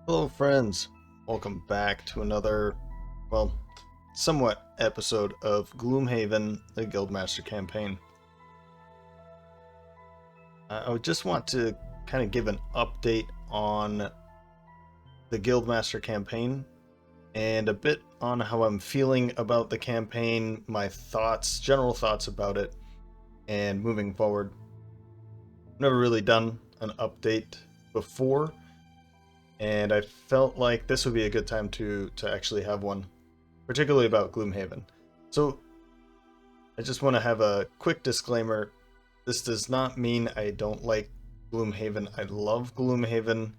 Hello, friends. Welcome back to another, well, somewhat episode of Gloomhaven, the Guildmaster Campaign. I would just want to kind of give an update on the Guildmaster Campaign and a bit on how I'm feeling about the campaign, my thoughts, general thoughts about it, and moving forward. I've never really done an update before, and I felt like this would be a good time to actually have one, particularly about Gloomhaven. So I just want to have a quick disclaimer. This does not mean I don't like Gloomhaven. I love Gloomhaven.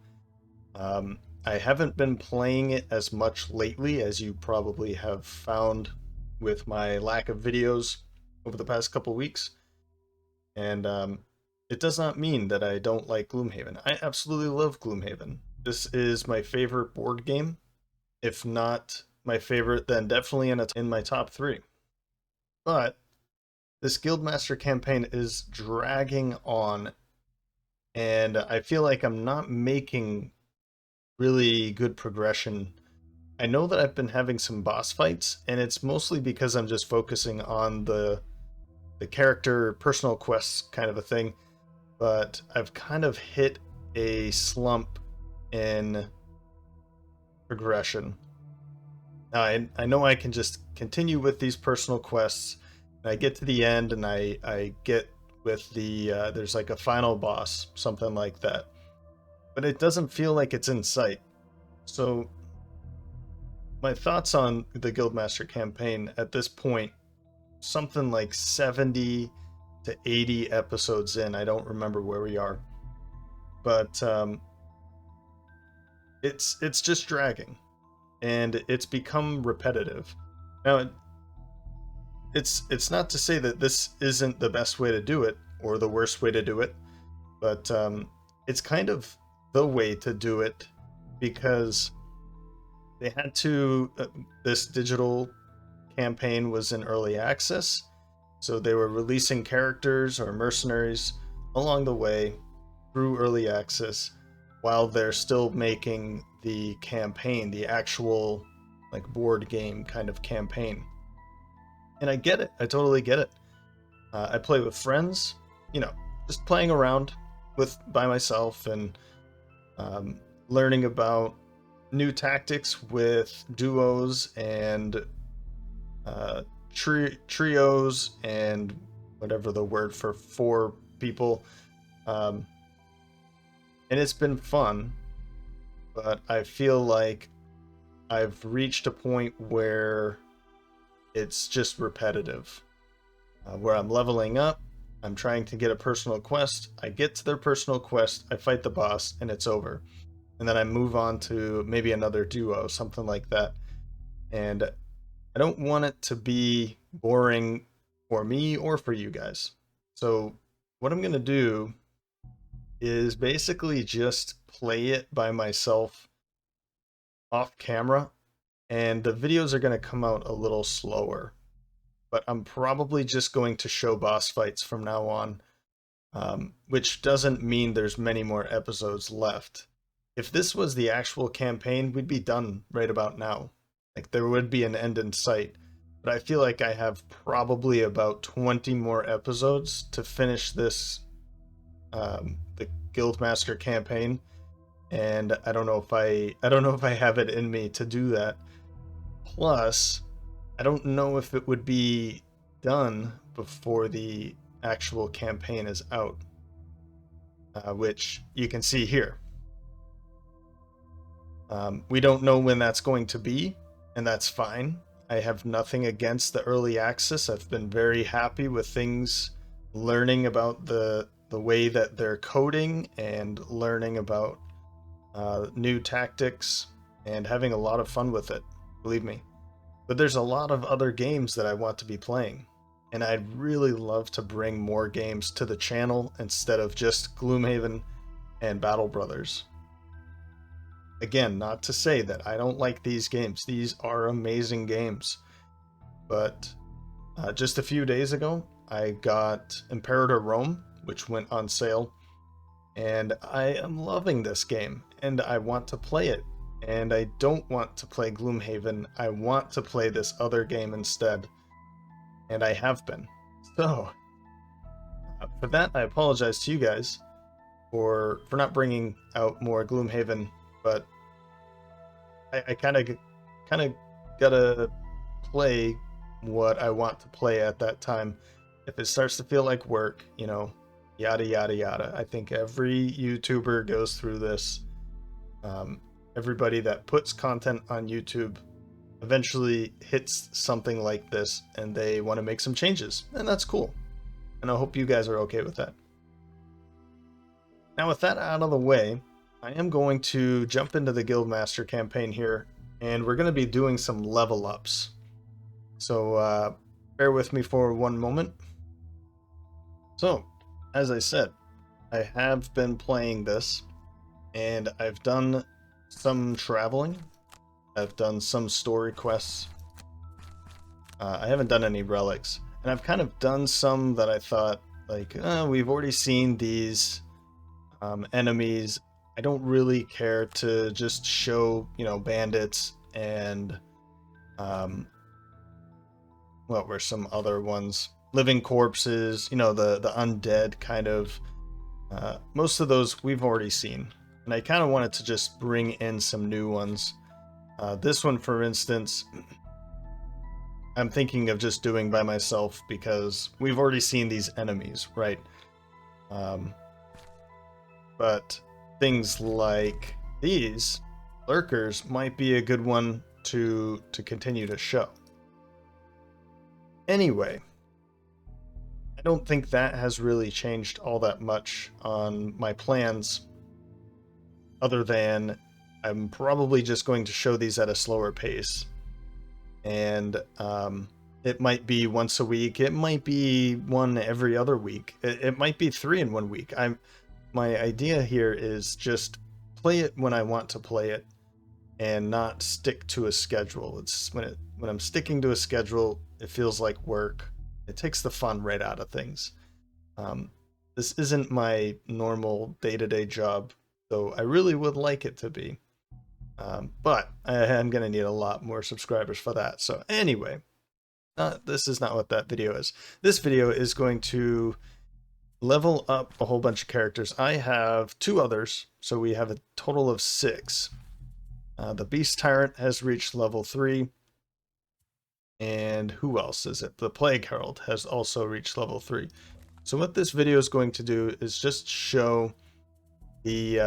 I haven't been playing it as much lately, as you probably have found with my lack of videos over the past couple weeks. And it does not mean that I don't like Gloomhaven. I absolutely love Gloomhaven. This is my favorite board game. If not my favorite, then definitely in my top 3. But this Guildmaster campaign is dragging on, and I feel like I'm not making really good progression. I know that I've been having some boss fights, and it's mostly because I'm just focusing on the character personal quests kind of a thing, but I've kind of hit a slump in progression. Now, I know I can just continue with these personal quests, and I get to the end, and I get with the, there's like a final boss, something like that. But it doesn't feel like it's in sight. So, my thoughts on the Guildmaster campaign at this point, something like 70 to 80 episodes in, I don't remember where we are. But it's just dragging, and it's become repetitive. Now, it's not to say that this isn't the best way to do it or the worst way to do it, but it's kind of the way to do it because they had to. This digital campaign was in early access, so they were releasing characters or mercenaries along the way through early access while they're still making the campaign, the actual like board game kind of campaign. And I get it. I totally get it. I play with friends, just playing around by myself and learning about new tactics with duos and trios and whatever the word for 4 people. And it's been fun, but I feel like I've reached a point where it's just repetitive, where I'm leveling up, I'm trying to get a personal quest, I get to their personal quest, I fight the boss, and it's over. And then I move on to maybe another duo, something like that. And I don't want it to be boring for me or for you guys. So what I'm going to do is basically just play it by myself off camera, and the videos are going to come out a little slower, but I'm probably just going to show boss fights from now on, which doesn't mean there's many more episodes left. If this was the actual campaign, we'd be done right about now. Like, there would be an end in sight, but I feel like I have probably about 20 more episodes to finish this, the Guildmaster campaign, and I don't know if I have it in me to do that. Plus, I don't know if it would be done before the actual campaign is out, which you can see here. We don't know when that's going to be, and that's fine. I have nothing against the early access. I've been very happy with things, learning about the way that they're coding and learning about new tactics and having a lot of fun with it, believe me. But there's a lot of other games that I want to be playing, and I'd really love to bring more games to the channel instead of just Gloomhaven and Battle Brothers. Again, not to say that I don't like these games. These are amazing games. But just a few days ago, I got Imperator Rome, which went on sale, and I am loving this game, and I want to play it. and I don't want to play Gloomhaven. I want to play this other game instead, and I have been. So, for that, I apologize to you guys for not bringing out more Gloomhaven, but I kind of gotta play what I want to play at that time. If it starts to feel like work, you know, yada yada yada. I think every YouTuber goes through this. Everybody that puts content on YouTube eventually hits something like this and they want to make some changes, and that's cool. And I hope you guys are okay with that. Now, with that out of the way, I am going to jump into the Guildmaster campaign here, and we're going to be doing some level ups. So bear with me for one moment. So, as I said, I have been playing this, and I've done some traveling. I've done some story quests. I haven't done any relics, and I've kind of done some that I thought, like, we've already seen these enemies. I don't really care to just show, you know, bandits and what were some other ones? Living corpses, you know, the undead kind of. Most of those we've already seen, and I kind of wanted to just bring in some new ones. This one, for instance, I'm thinking of just doing by myself because we've already seen these enemies, right? But things like these lurkers might be a good one to continue to show. Anyway, I don't think that has really changed all that much on my plans, other than I'm probably just going to show these at a slower pace. And it might be once a week, it might be one every other week, it might be 3 in 1 week. My idea here is just play it when I want to play it and not stick to a schedule. It's when I'm sticking to a schedule, it feels like work. It takes the fun right out of things. This isn't my normal day-to-day job, so I really would like it to be. But I'm going to need a lot more subscribers for that. So anyway, this is not what that video is. This video is going to level up a whole bunch of characters. I have 2 others, so we have a total of 6. The Beast Tyrant has reached level 3. And who else is it? The Plague Herald has also reached level 3. So what this video is going to do is just show the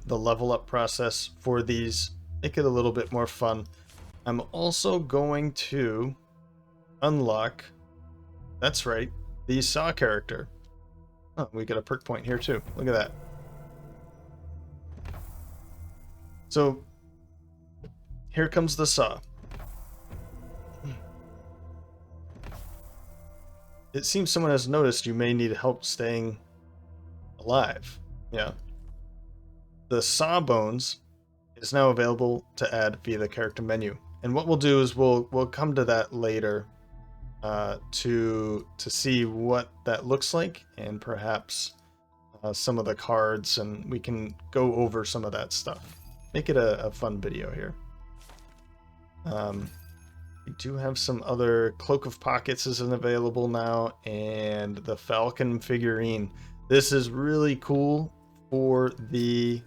level up process for these, make it a little bit more fun. I'm also going to unlock, that's right, the Saw character. Oh, we got a perk point here too. Look at that. So here comes the Saw. It seems someone has noticed you may need help staying alive. Yeah. The SAWBONES is now available to add via the character menu. And what we'll do is we'll come to that later to see what that looks like, and perhaps some of the cards, and we can go over some of that stuff. Make it a fun video here. We do have some other Cloak of Pockets isn't available now, and the Falcon figurine. This is really cool for the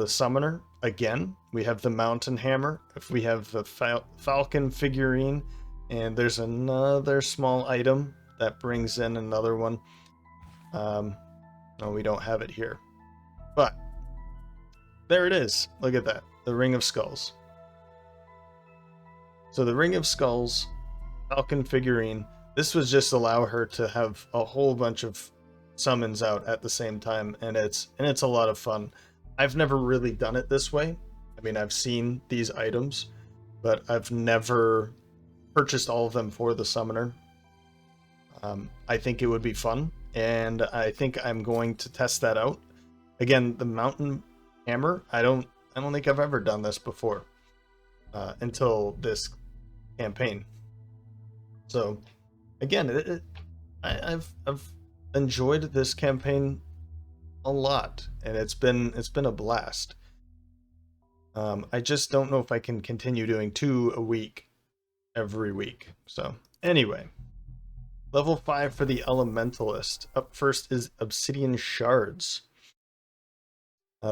summoner. Again, we have the Mountain Hammer. If we have the Falcon figurine, and there's another small item that brings in another one. No, we don't have it here, but there it is. Look at that, the Ring of Skulls. So the Ring of Skulls, Falcon figurine, this was just allow her to have a whole bunch of summons out at the same time, and it's a lot of fun. I've never really done it this way. I mean, I've seen these items, but I've never purchased all of them for the summoner. I think it would be fun, and I think I'm going to test that out. Again, the Mountain Hammer, I don't think I've ever done this before until this campaign. So again, I've enjoyed this campaign a lot, and it's been a blast. I just don't know if I can continue doing 2 a week every week. So anyway, level 5 for the elementalist. Up first is obsidian shards.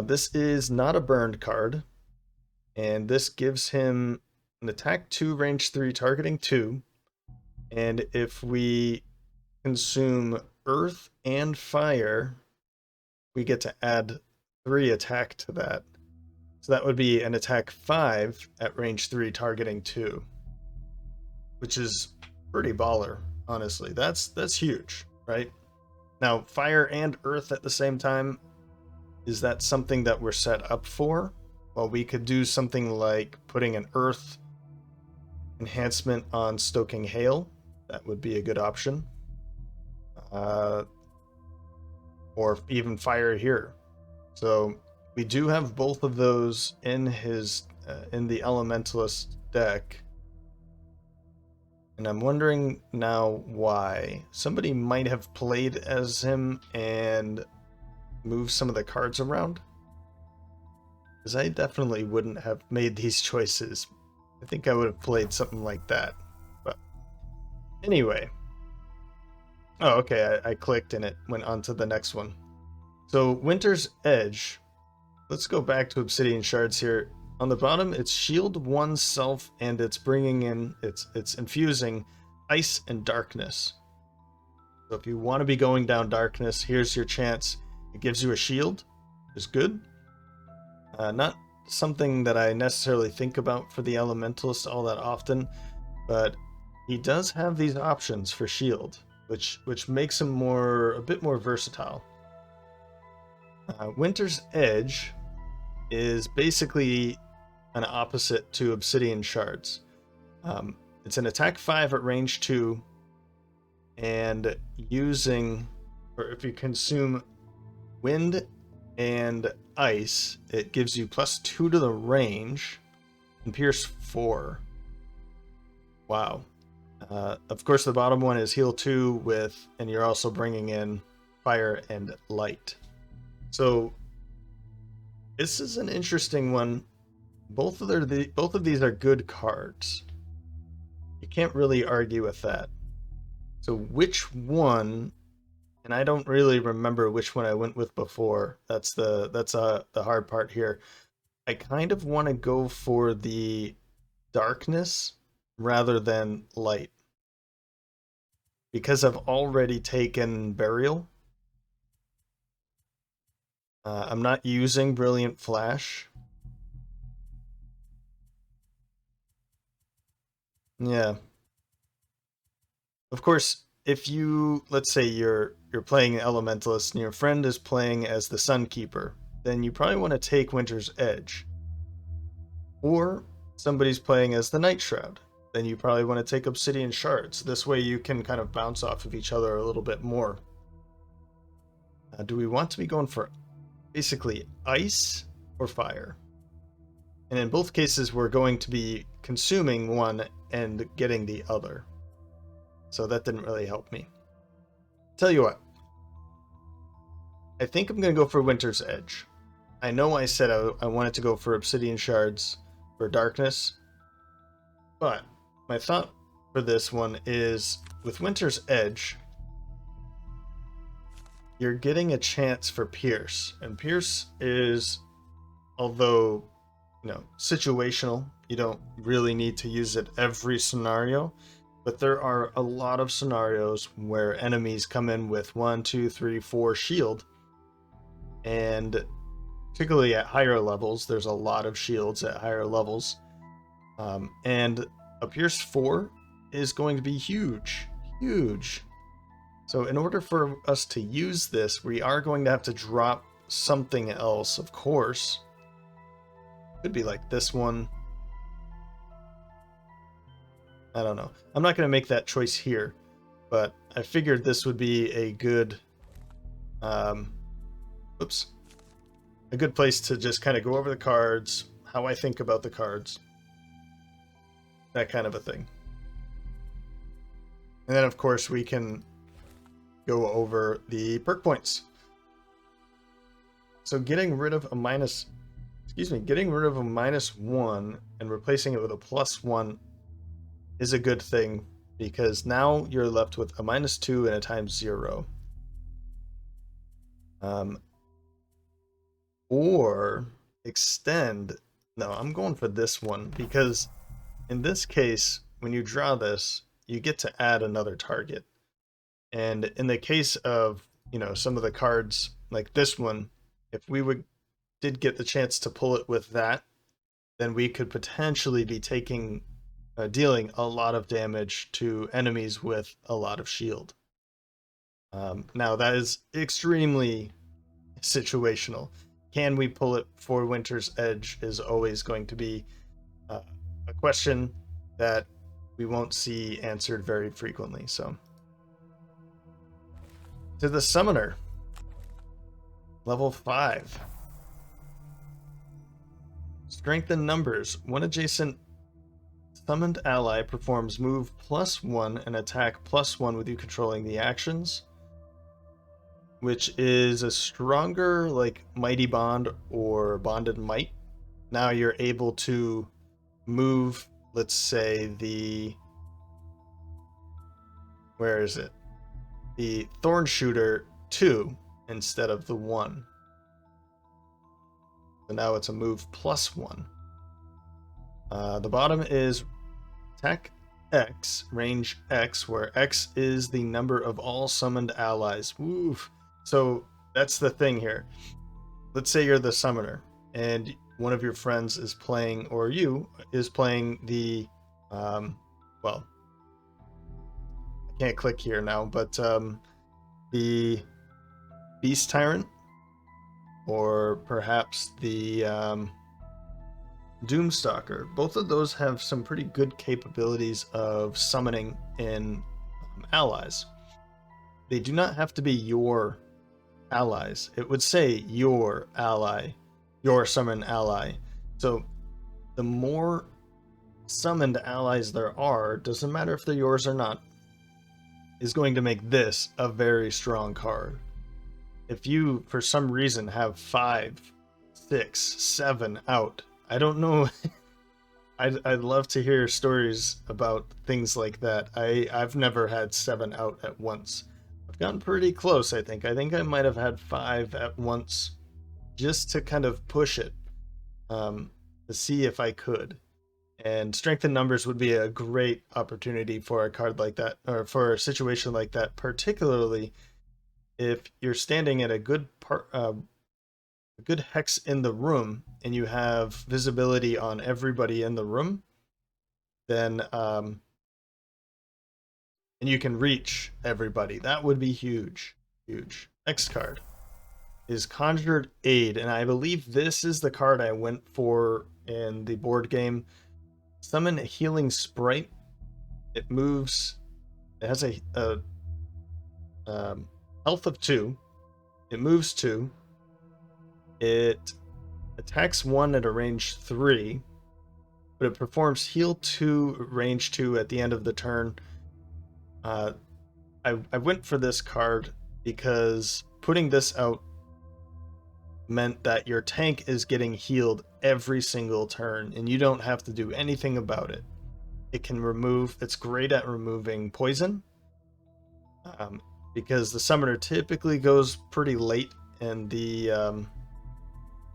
This is not a burned card, and this gives him an attack 2, range 3, targeting 2. And if we consume earth and fire, we get to add 3 attack to that. So that would be an attack 5 at range 3, targeting 2, which is pretty baller, honestly. That's huge, right? Now, fire and earth at the same time, is that something that we're set up for? Well, we could do something like putting an earth enhancement on stoking hail. That would be a good option. Or even fire here. So we do have both of those in his in the elementalist deck. And I'm wondering now why. Somebody might have played as him and moved some of the cards around. Because I definitely wouldn't have made these choices. I think I would have played something like that. But anyway. Oh, okay, I clicked and it went on to the next one. So Winter's Edge. Let's go back to Obsidian Shards here. On the bottom, it's shield oneself, and it's bringing in, it's infusing ice and darkness. So if you want to be going down darkness, here's your chance. It gives you a shield, is good. Not something that I necessarily think about for the Elementalist all that often, but he does have these options for shield, which makes him a bit more versatile. Winter's Edge is basically an opposite to Obsidian Shards. It's an attack 5 at range 2, and if you consume wind and ice, it gives you +2 to the range and pierce 4. Wow. Of course, the bottom one is heal 2 and you're also bringing in fire and light. So this is an interesting one. Both of these are good cards. You can't really argue with that. So which one? And I don't really remember which one I went with before. That's the hard part here. I kind of want to go for the darkness rather than light, because I've already taken burial. I'm not using Brilliant Flash. Yeah. Of course, if let's say you're playing Elementalist and your friend is playing as the Sunkeeper, then you probably want to take Winter's Edge. Or somebody's playing as the Night Shroud, then you probably want to take Obsidian Shards. This way you can kind of bounce off of each other a little bit more. Do we want to be going for basically ice or fire? And in both cases, we're going to be consuming one and getting the other. So that didn't really help me. Tell you what. I think I'm going to go for Winter's Edge. I know I said I wanted to go for Obsidian Shards for darkness. But my thought for this one is, with Winter's Edge, you're getting a chance for Pierce. And Pierce is, although, situational, you don't really need to use it every scenario, but there are a lot of scenarios where enemies come in with 1, 2, 3, 4 shield, and particularly at higher levels, there's a lot of shields at higher levels, and a Pierce 4 is going to be huge. So in order for us to use this, we are going to have to drop something else, of course. Could be like this one. I don't know. I'm not going to make that choice here, but I figured this would be a good, a good place to just kind of go over the cards, how I think about the cards, that kind of a thing. And then, of course, we can go over the perk points. So getting rid of a excuse me, getting rid of a -1 and replacing it with a +1 is a good thing because now you're left with a -2 and a ×0. Or extend. No, I'm going for this one because in this case, when you draw this, you get to add another target. And in the case of, some of the cards like this one, if we did get the chance to pull it with that, then we could potentially be dealing a lot of damage to enemies with a lot of shield. Now that is extremely situational. Can we pull it for Winter's Edge is always going to be a question that we won't see answered very frequently. So, to the Summoner, level 5. Strength in numbers. One adjacent summoned ally performs move +1 and attack +1 with you controlling the actions, which is a stronger, like Mighty Bond or Bonded Might. Now you're able to move, let's say, where is it? The Thorn Shooter 2 instead of the 1. So now it's a move +1. The bottom is attack X, range X, where X is the number of all summoned allies. Woof. So that's the thing here. Let's say you're the summoner and one of your friends is playing, or you is playing the, well, I can't click here now, but the Beast Tyrant, or perhaps the Doomstalker. Both of those have some pretty good capabilities of summoning in allies. They do not have to be your allies. It would say your ally, your summoned ally. So the more summoned allies there are, doesn't matter if they're yours or not, is going to make this a very strong card. If you, for some reason, have 5, 6, 7 out, I don't know. I'd love to hear stories about things like that. I've never had 7 out at once. I've gotten pretty close, I think. I think I might have had 5 at once just to kind of push it, to see if I could. And strength in numbers would be a great opportunity for a card like that, or for a situation like that, particularly if you're standing at a good hex in the room and you have visibility on everybody in the room, then and you can reach everybody. That would be huge. Next card is Conjured Aid, and I believe this is the card I went for in the board game. Summon a healing sprite. It moves. It has a health of 2. It moves 2. It attacks 1 at a range 3, but it performs heal 2, range 2 at the end of the turn. I went for this card because putting this out meant that your tank is getting healed every single turn, and you don't have to do anything about it. It's great at removing poison, because the summoner typically goes pretty late in the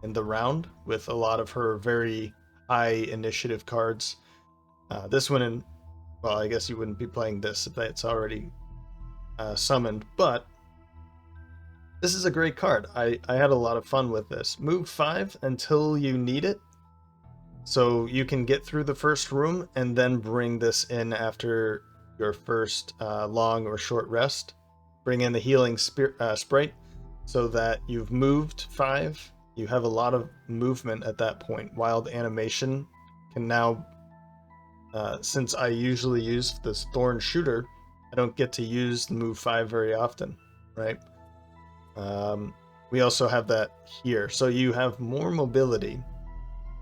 round with a lot of her very high initiative cards. This one, well, I guess you wouldn't be playing this if it's already summoned, but this is a great card. I had a lot of fun with this. Move 5 until you need it, so you can get through the first room and then bring this in after your first long or short rest. Bring in the healing sprite so that you've moved 5. You have a lot of movement at that point. Wild animation can now, since I usually use this Thorn Shooter, I don't get to use the move 5 very often, right? We also have that here. So you have more mobility.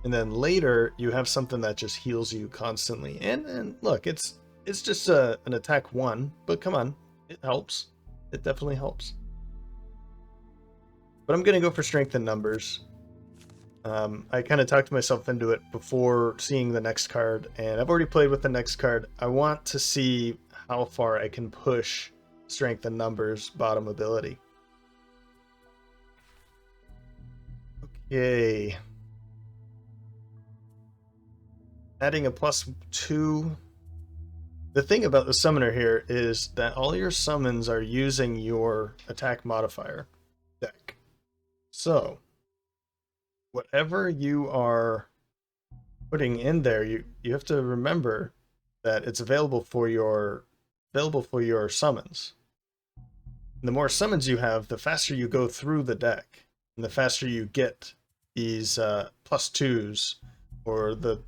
And then later, you have something that just heals you constantly. And look, it's just an attack 1, but come on, it helps. It definitely helps. But I'm going to go for strength in numbers. I kind of talked myself into it before seeing the next card, and I've already played with the next card. I want to see how far I can push Strength and Numbers bottom ability. Okay. Adding a +2. The thing about the summoner here is that all your summons are using your attack modifier deck. So, whatever you are putting in there, you have to remember that it's available for your summons. And the more summons you have, the faster you go through the deck, and the faster you get these +2s, or the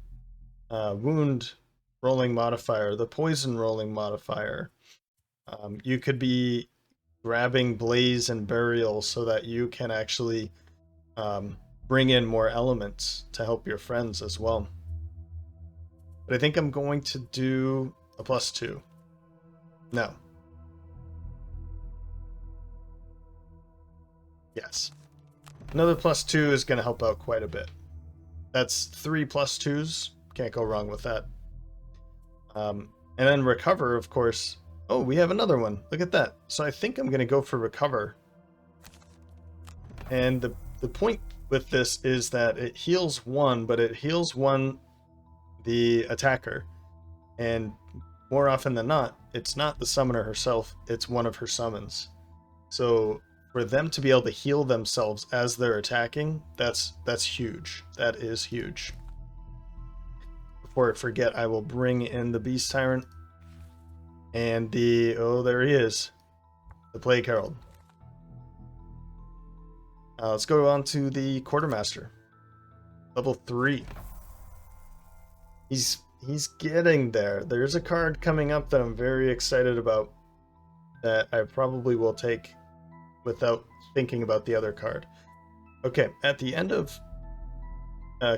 wound rolling modifier, the poison rolling modifier. You could be grabbing Blaze and Burial so that you can actually bring in more elements to help your friends as well. But I think I'm going to do a +2. No. Yes. Another +2 is going to help out quite a bit. That's 3 +2s. Can't go wrong with that. And then Recover, of course. Oh, we have another one. Look at that. So I think I'm going to go for Recover. And the point with this is that it heals 1, but it heals 1 the attacker. And more often than not, it's not the summoner herself, it's one of her summons. So for them to be able to heal themselves as they're attacking, that's huge. That is huge. Before I forget, I will bring in the Beast Tyrant and the, oh, there he is, the Plague Herald. Let's go on to the Quartermaster, level 3. He's getting there. There's a card coming up that I'm very excited about that I probably will take without thinking about the other card. Okay, at the end of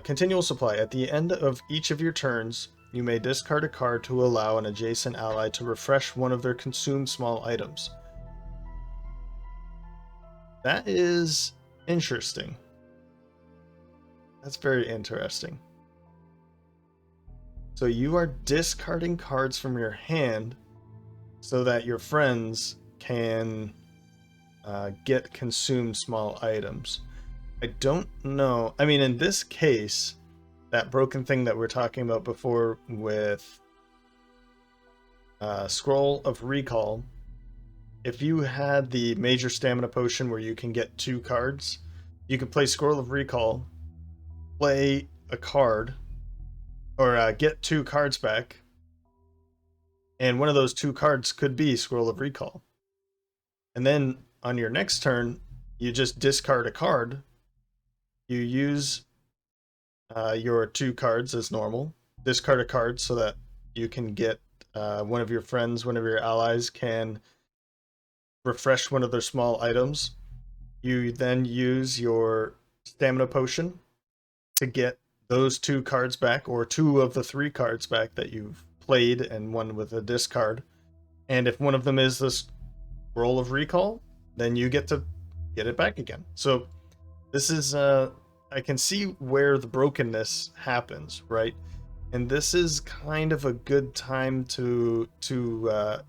continual supply, at the end of each of your turns, you may discard a card to allow an adjacent ally to refresh one of their consumed small items. That is interesting. That's very interesting. So you are discarding cards from your hand so that your friends can get consumed small items. I don't know. I mean, in this case, that broken thing that we're talking about before with Scroll of Recall, if you had the major stamina potion where you can get 2 cards, you could play Scroll of Recall, play a card, or get 2 cards back, and one of those 2 cards could be Scroll of Recall. And then on your next turn, you just discard a card. You use your 2 cards as normal. Discard a card so that you can get one of your friends, one of your allies can refresh one of their small items. You then use your stamina potion to get those 2 cards back, or 2 of the 3 cards back that you've played, and one with a discard. And if one of them is this Scroll of Recall, then you get to get it back again. So this is I can see where the brokenness happens, right? And this is kind of a good time to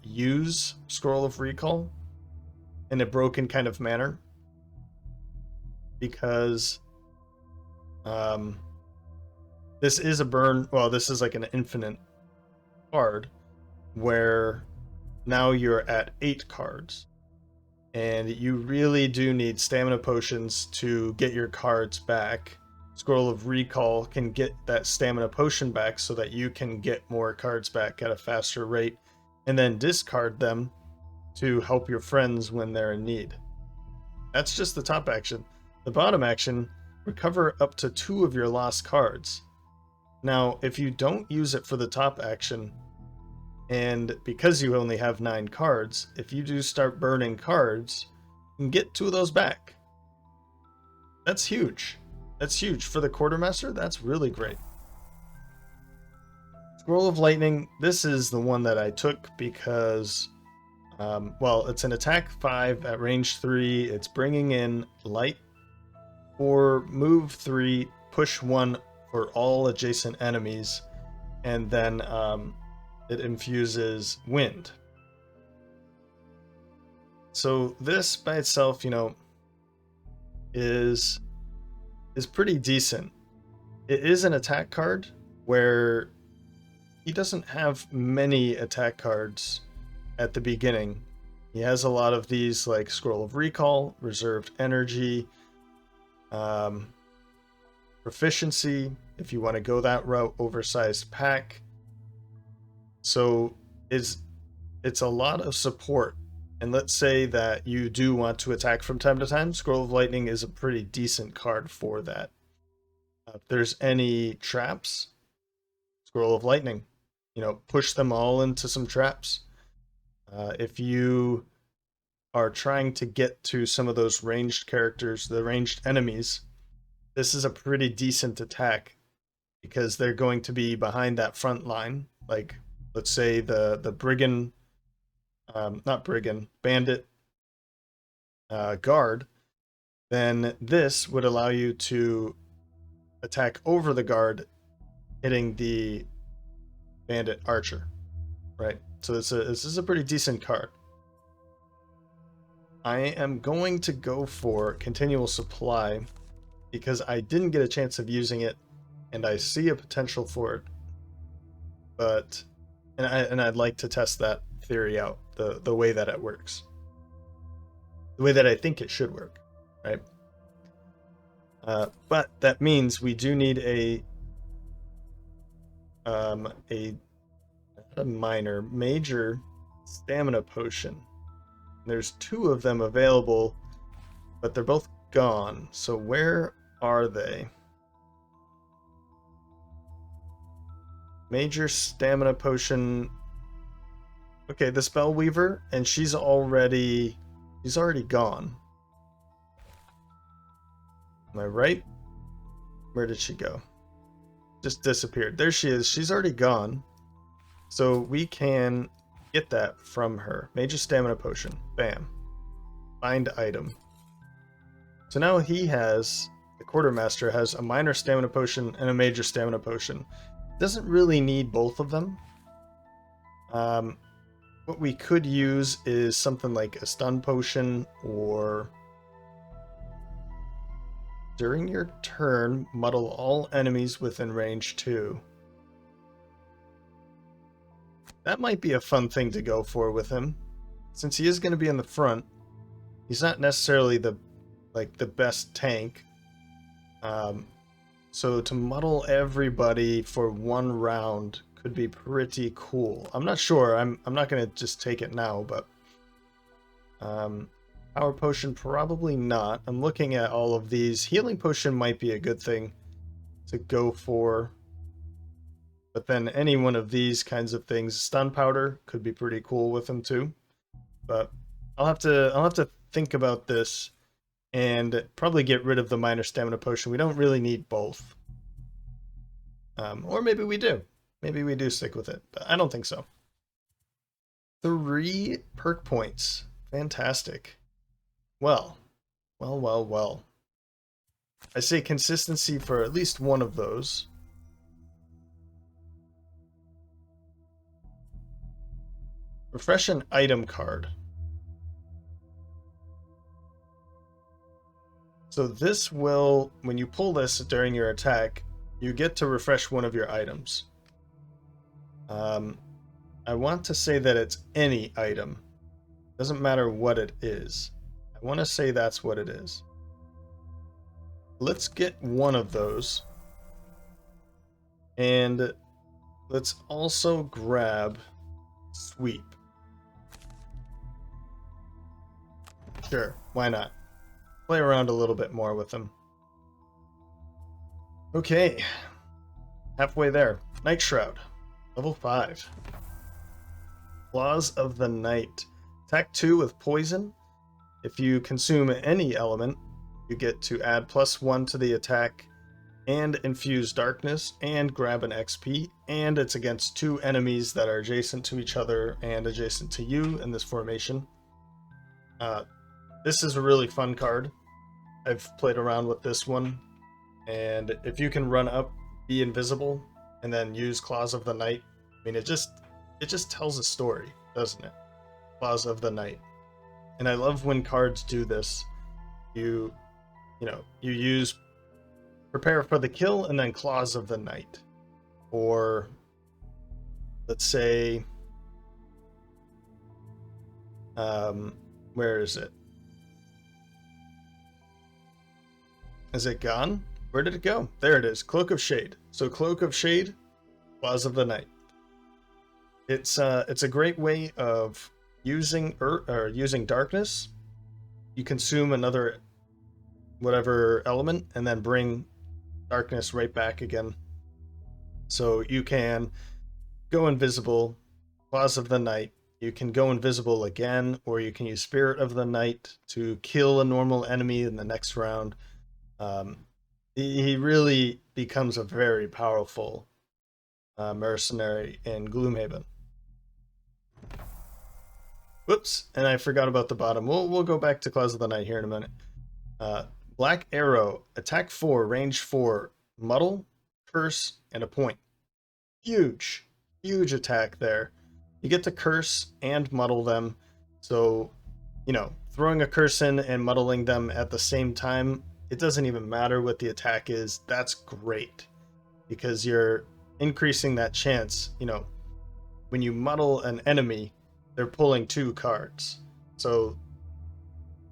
use Scroll of Recall in a broken kind of manner, because this is a burn, well, this is like an infinite card where now you're at 8 cards, and you really do need stamina potions to get your cards back. Scroll of Recall can get that stamina potion back so that you can get more cards back at a faster rate, and then discard them to help your friends when they're in need. That's just the top action. The bottom action, recover up to 2 of your lost cards. Now, if you don't use it for the top action, and because you only have 9 cards, if you do start burning cards, you can get 2 of those back. That's huge. That's huge. For the Quartermaster, that's really great. Scroll of Lightning, this is the one that I took because, well, it's an attack 5 at range 3. It's bringing in light, For move 3, push 1 for all adjacent enemies, and then it infuses wind. So this by itself, you know, is pretty decent. It is an attack card where he doesn't have many attack cards at the beginning. He has a lot of these like Scroll of Recall, Reserved Energy, Proficiency, if you want to go that route, Oversized Pack. So it's a lot of support. And let's say that you do want to attack from time to time, Scroll of Lightning is a pretty decent card for that. If there's any traps, Scroll of Lightning, you know, push them all into some traps. If you are trying to get to some of those ranged characters, the ranged enemies, this is a pretty decent attack because they're going to be behind that front line. Like, let's say the brigand, not brigand, bandit guard, then this would allow you to attack over the guard, hitting the bandit archer, right? So this is a pretty decent card. I am going to go for Continual Supply because I didn't get a chance of using it, and I see a potential for it. But I'd like to test that theory out, the way that it works, the way that I think it should work, right? But that means we do need a major stamina potion. There's 2 of them available, but they're both gone. So where are they? Major stamina potion. Okay, the Spellweaver, and she's already gone. Am I right? Where did she go? Just disappeared. There she is. She's already gone. So we can get that from her. Major stamina potion. Bam. Find item. So now he has, the quartermaster has a minor stamina potion and a major stamina potion. Doesn't really need both of them. What we could use is something like a stun potion, or during your turn, muddle all enemies within range 2. That might be a fun thing to go for with him. Since he is going to be in the front, he's not necessarily the best tank. So to muddle everybody for 1 round could be pretty cool. I'm not sure. I'm not going to just take it now, but power potion probably not. I'm looking at all of these. Healing potion might be a good thing to go for. But then any one of these kinds of things, stun powder could be pretty cool with him too. But I'll have to think about this and probably get rid of the minor stamina potion. We don't really need both. Or maybe we do. Maybe we do stick with it, but I don't think so. 3 perk points. Fantastic. Well. I say consistency for at least one of those. Refresh an item card. So this will, when you pull this during your attack, you get to refresh one of your items. I want to say that it's any item. Doesn't matter what it is. I want to say that's what it is. Let's get one of those. And let's also grab Sweep. Sure, why not? Play around a little bit more with them. Okay, halfway there. Night Shroud, level 5. Claws of the Night. Attack 2 with poison. If you consume any element, you get to add +1 to the attack and infuse darkness and grab an XP, and it's against 2 enemies that are adjacent to each other and adjacent to you in this formation. This is a really fun card. I've played around with this one, and if you can run up, be invisible, and then use Claws of the Night, I mean, it just tells a story, doesn't it? Claws of the Night. And I love when cards do this. You use Prepare for the Kill and then Claws of the Night. Or let's say, where is it? Is it gone? Where did it go? There it is. Cloak of Shade. So Cloak of Shade, Claws of the Night. It's a great way of using using darkness. You consume another whatever element and then bring darkness right back again. So you can go invisible, Claws of the Night. You can go invisible again, or you can use Spirit of the Night to kill a normal enemy in the next round. He really becomes a very powerful mercenary in Gloomhaven. Whoops, and I forgot about the bottom. We'll go back to Claws of the Night here in a minute. Black Arrow, attack 4, range 4, muddle, curse, and a point. Huge attack there. You get to curse and muddle them, so throwing a curse in and muddling them at the same time, it doesn't even matter what the attack is. That's great because you're increasing that chance. When you muddle an enemy, they're pulling 2 cards. So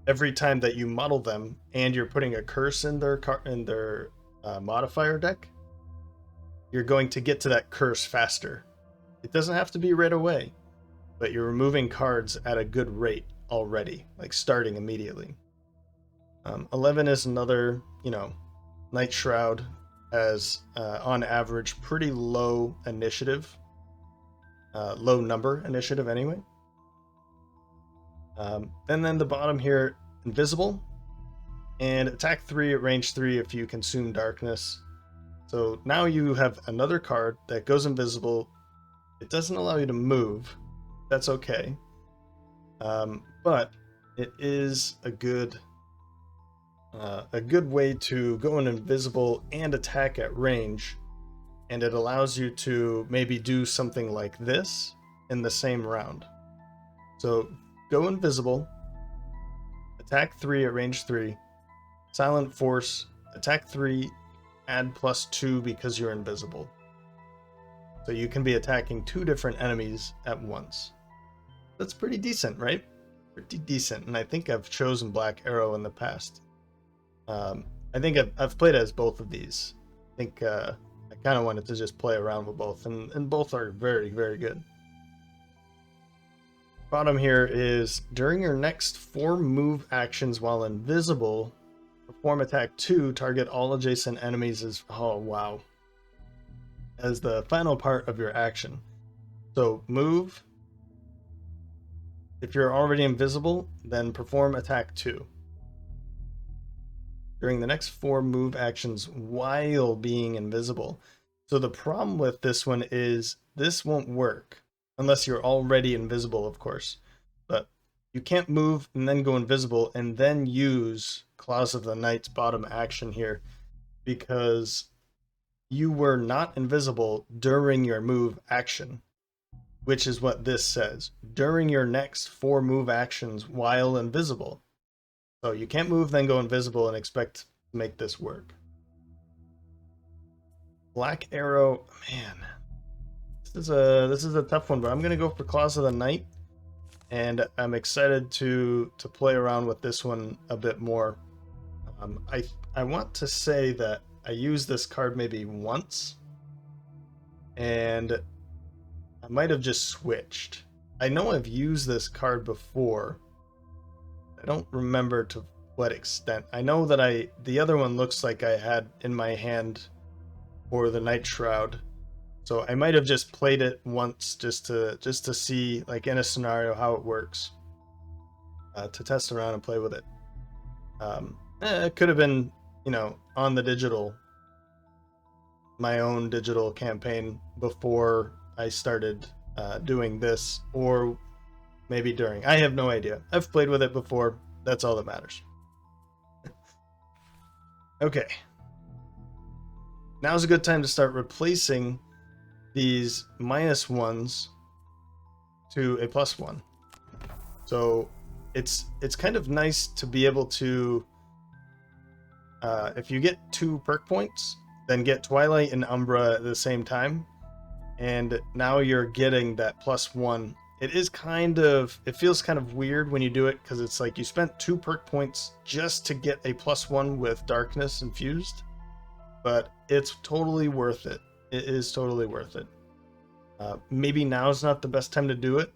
every time that you muddle them and you're putting a curse in their modifier deck, you're going to get to that curse faster. It doesn't have to be right away, but you're removing cards at a good rate already, like starting immediately. 11 is another, Night Shroud has, on average, pretty low initiative. Low number initiative, anyway. And then the bottom here, Invisible. And attack 3 at range 3 if you consume darkness. So now you have another card that goes invisible. It doesn't allow you to move. That's okay. But it is a good way to go invisible and attack at range, and it allows you to maybe do something like this in the same round. So go invisible, attack 3 at range 3, silent force, attack 3, add +2 because you're invisible. So you can be attacking 2 different enemies at once. That's pretty decent, right? Pretty decent, and I think I've chosen Black Arrow in the past. I think I've played as both of these. I think I kind of wanted to just play around with both, and both are very, very good. Bottom here is, during your next 4 move actions while invisible, perform attack 2, target all adjacent enemies as, oh wow, as the final part of your action. So move. If you're already invisible, then perform attack 2. During the next 4 move actions while being invisible. So the problem with this one is this won't work unless you're already invisible, of course. But you can't move and then go invisible and then use Claws of the Night's bottom action here, because you were not invisible during your move action, which is what this says. During your next 4 move actions while invisible. So you can't move, then go invisible and expect to make this work. Black Arrow, man, this is a tough one, but I'm gonna go for Claws of the Night, and I'm excited to play around with this one a bit more. I want to say that I used this card maybe once, and I might have just switched. I know I've used this card before. I don't remember to what extent. I know that the other one looks like I had in my hand for the Night Shroud, so I might have just played it once just to see, like in a scenario, how it works, to test around and play with it. It could have been, on the digital, my own digital campaign before I started doing this, or maybe during. I have no idea. I've played with it before. That's all that matters. Okay. Now's a good time to start replacing these -1s to a +1. So it's kind of nice to be able to, if you get 2 perk points, then get Twilight and Umbra at the same time, and now you're getting that +1. It feels kind of weird when you do it, because it's like you spent 2 perk points just to get a +1 with Darkness infused, but it's totally worth it. It is totally worth it. Maybe now's not the best time to do it.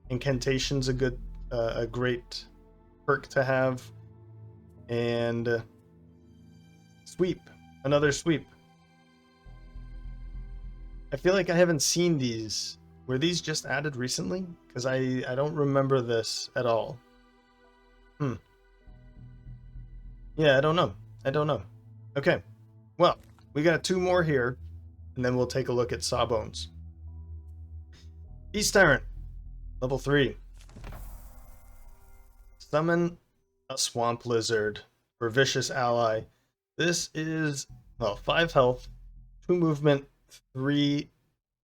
Incantation's a great perk to have, and sweep, another sweep. I feel like I haven't seen these. Were these just added recently? Because I don't remember this at all. Yeah, I don't know. Okay, well, we got 2 more here, and then we'll take a look at Sawbones. Beast Tyrant, level 3. Summon a swamp lizard for vicious ally. This is, well, 5 health, 2 movement, 3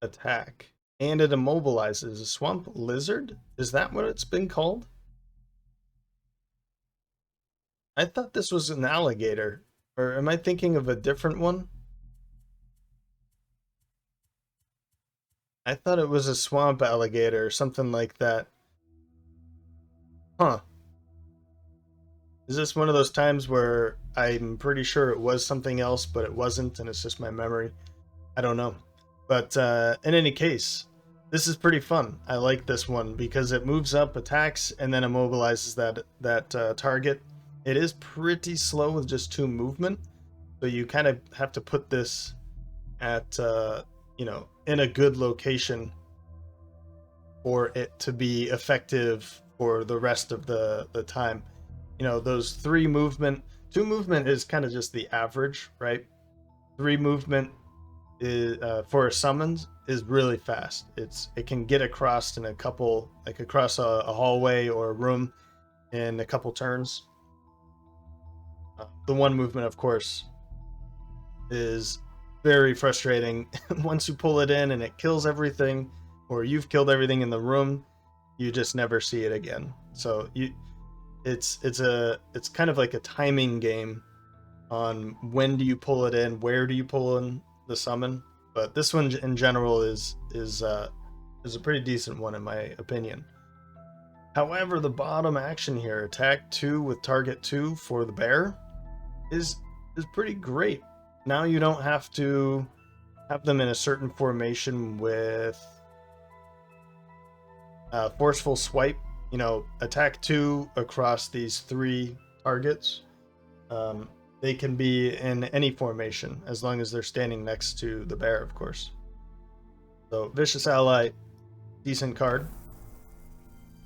attack, and it immobilizes. A swamp lizard? Is that what it's been called? I thought this was an alligator, or am I thinking of a different one? I thought it was a swamp alligator or something like that. Huh. Is this one of those times where I'm pretty sure it was something else, but it wasn't, and it's just my memory? I don't know. But in any case, this is pretty fun. I like this one because it moves up, attacks, and then immobilizes that target. It is pretty slow with just 2 movement, so you kind of have to put this at in a good location for it to be effective for the rest of the time. Those 3 movement, 2 movement is kind of just the average, right? 3 movement is for summons is really fast. It can get across in a couple, like across a hallway or a room in a couple turns. The 1 movement, of course, is very frustrating. Once you pull it in and it kills everything, or you've killed everything in the room, you just never see it again. So it's kind of like a timing game on when do you pull it in, where do you pull in the summon. But this one in general is a pretty decent one in my opinion. However, the bottom action here, attack 2 with target 2 for the bear, is pretty great. Now you don't have to have them in a certain formation with forceful swipe. Attack 2 across these 3 targets. They can be in any formation as long as they're standing next to the bear, of course. So vicious ally, decent card.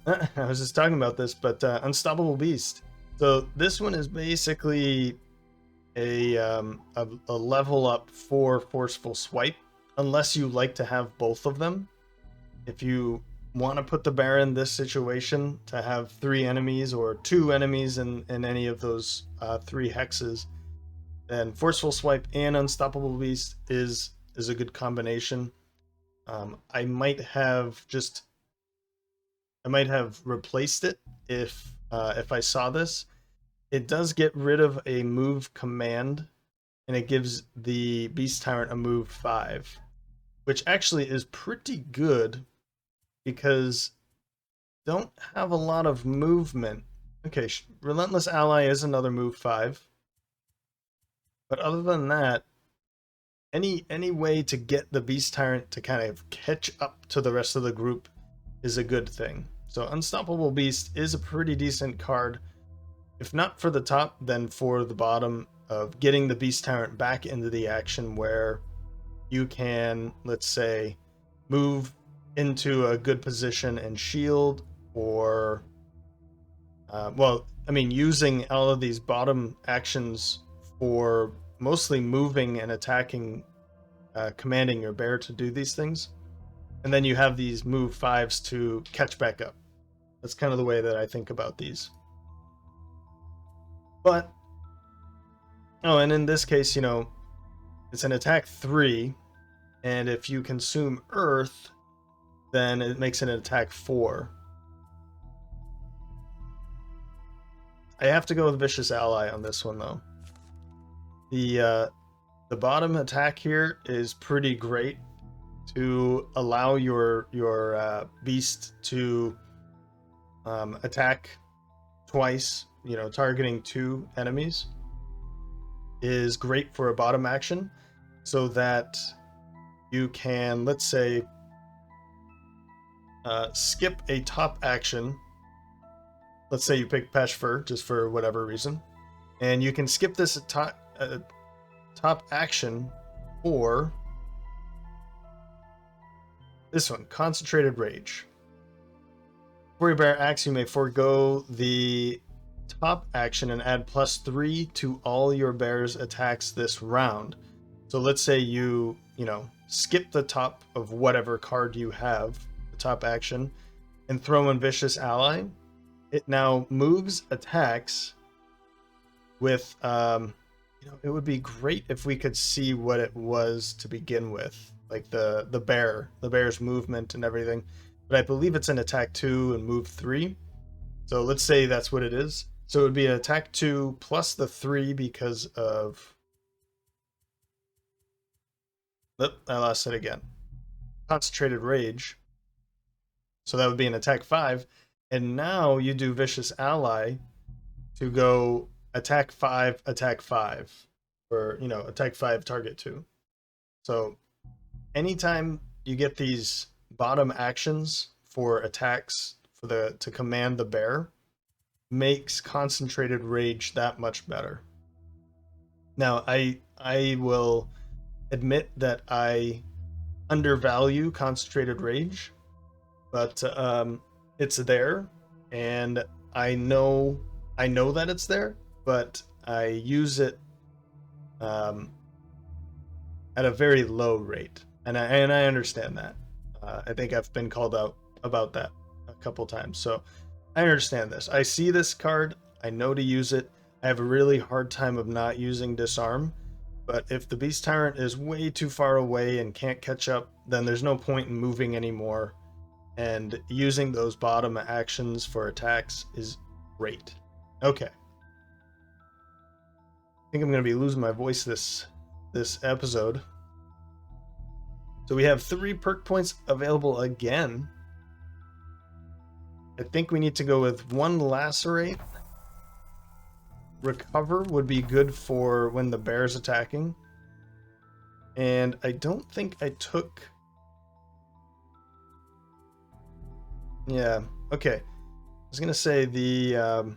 I was just talking about this, but unstoppable beast. So this one is basically a level up for forceful swipe, unless you like to have both of them. If you want to put the bear in this situation to have 3 enemies or 2 enemies in any of those 3 hexes, then forceful swipe and unstoppable beast is a good combination. I might have replaced it if I saw this. It does get rid of a move command, and it gives the Beast Tyrant a move 5, which actually is pretty good because don't have a lot of movement. Okay, Relentless Ally is another move 5, but other than that, any way to get the Beast Tyrant to kind of catch up to the rest of the group is a good thing. So Unstoppable Beast is a pretty decent card. If not for the top, then for the bottom, of getting the Beast Tyrant back into the action where you can, let's say, move into a good position and shield, or using all of these bottom actions for mostly moving and attacking, commanding your bear to do these things, and then you have these move 5s to catch back up. That's kind of the way that I think about these. But Oh, and in this case, you know, it's an attack 3, and if you consume Earth, then it makes it an attack 4. I have to go with Vicious Ally on this one, though. The bottom attack here is pretty great to allow your beast to attack twice, you know, targeting 2 enemies is great for a bottom action, so that you can, let's say, skip a top action. Let's say you pick Peshfur just for whatever reason, and you can skip this top action for this one, Concentrated Rage. For your bear axe, you may forego the top action and add +3 to all your bear's attacks this round. So let's say you skip the top of whatever card you have, the top action, and throw in Vicious Ally. It now moves attacks with, it would be great if we could see what it was to begin with, like the bear's movement and everything. But I believe it's an attack 2 and move 3. So let's say that's what it is. So it would be an attack 2 plus the 3 because of... Oh, I lost it again. Concentrated Rage. So that would be an attack 5. And now you do Vicious Ally to go attack 5, or, attack 5, target 2. So anytime you get these bottom actions for attacks to command the bear, makes Concentrated Rage that much better. Now, I will admit that I undervalue Concentrated Rage, but it's there, and I know that it's there, but I use it at a very low rate, and I understand that. I think I've been called out about that a couple times, so I understand this. I see this card, I know to use it. I have a really hard time of not using Disarm, but if the Beast Tyrant is way too far away and can't catch up, then there's no point in moving anymore, and using those bottom actions for attacks is great. Okay. I think I'm going to be losing my voice this episode. So we have 3 perk points available again. I think we need to go with 1 Lacerate. Recover would be good for when the bear's attacking. And I don't think I took... Yeah, okay. I was going to say the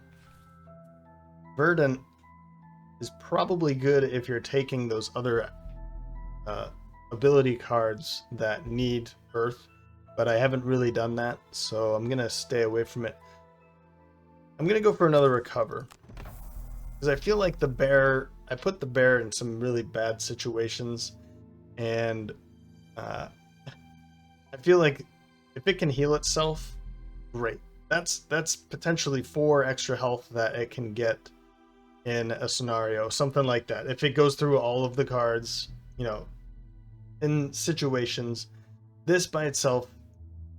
Verdant is probably good if you're taking those other ability cards that need Earth, but I haven't really done that, so I'm going to stay away from it. I'm going to go for another Recover, because I feel like I put the bear in some really bad situations, and I feel like if it can heal itself, great. That's potentially 4 extra health that it can get in a scenario, something like that. If it goes through all of the cards, in situations, this by itself,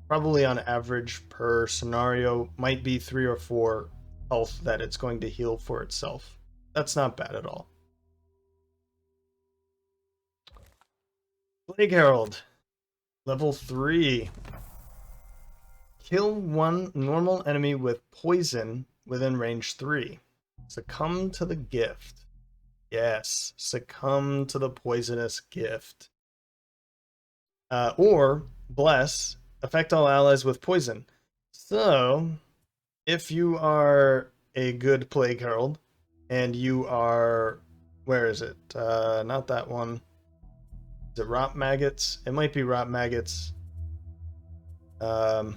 probably on average per scenario, might be 3 or 4 health that it's going to heal for itself. That's not bad at all. Plague Herald, level 3. Kill 1 normal enemy with poison within range 3. Succumb to the gift. Yes, succumb to the poisonous gift. Or bless, affect all allies with poison. So, if you are a good Plague Herald, and you are, where is it? Not that one. Is it Rot Maggots? It might be Rot Maggots. I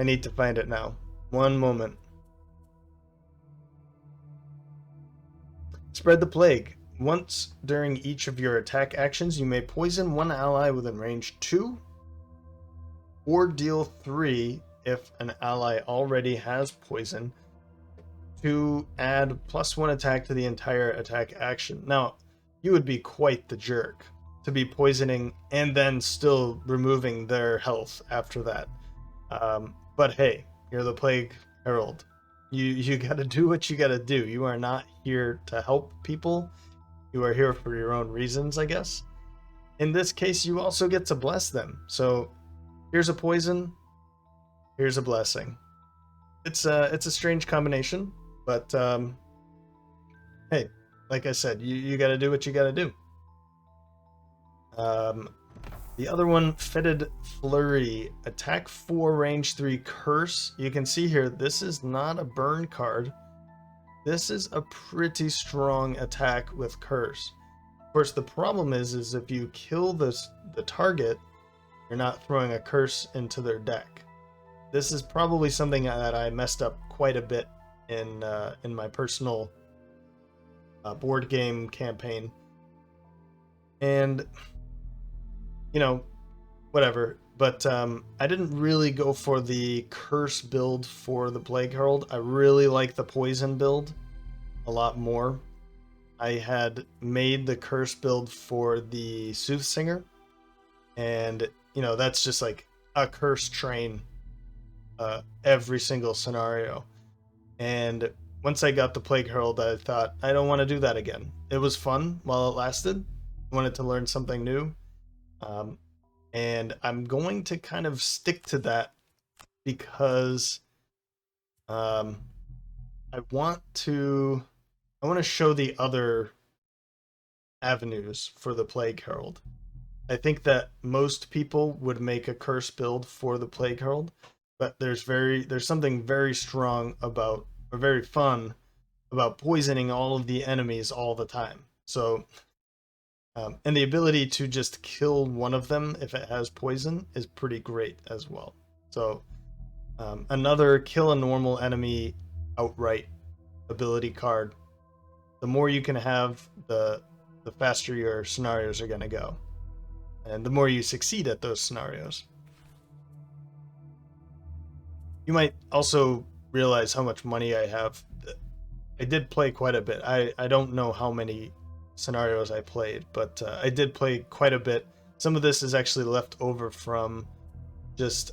need to find it now. One moment. Spread the Plague. Once during each of your attack actions, you may poison 1 ally within range 2, or deal 3 if an ally already has poison, to add +1 attack to the entire attack action. Now, you would be quite the jerk to be poisoning and then still removing their health after that. But hey, you're the Plague Herald. You gotta do what you gotta do. You are not here to help people. You are here for your own reasons, I guess. In this case, you also get to bless them. So here's a poison, here's a blessing. It's a strange combination, but hey, like I said, you gotta do what you gotta do. The other one, Fetid Flurry, attack 4, range 3, curse. You can see here, this is not a burn card. This is a pretty strong attack with curse. Of course, the problem is if you kill the target, you're not throwing a curse into their deck. This is probably something that I messed up quite a bit in my personal board game campaign. And you know, whatever. But I didn't really go for the curse build for the Plague Herald. I really like the poison build a lot more. I had made the curse build for the Soothsinger, and you know, that's just like a curse train every single scenario. And once I got the Plague Herald, I thought, I don't want to do that again. It was fun while it lasted. I wanted to learn something new. And I'm going to kind of stick to that because I want to show the other avenues for the Plague Herald. I think that most people would make a curse build for the Plague Herald, but there's something very strong about, or very fun about, poisoning all of the enemies all the time. So and the ability to just kill one of them if it has poison is pretty great as well. So another kill a normal enemy outright ability card. The more you can have, the faster your scenarios are going to go. And the more you succeed at those scenarios. You might also realize how much money I have. I did play quite a bit. I don't know how many scenarios I played, but I did play quite a bit. Some of this is actually left over from just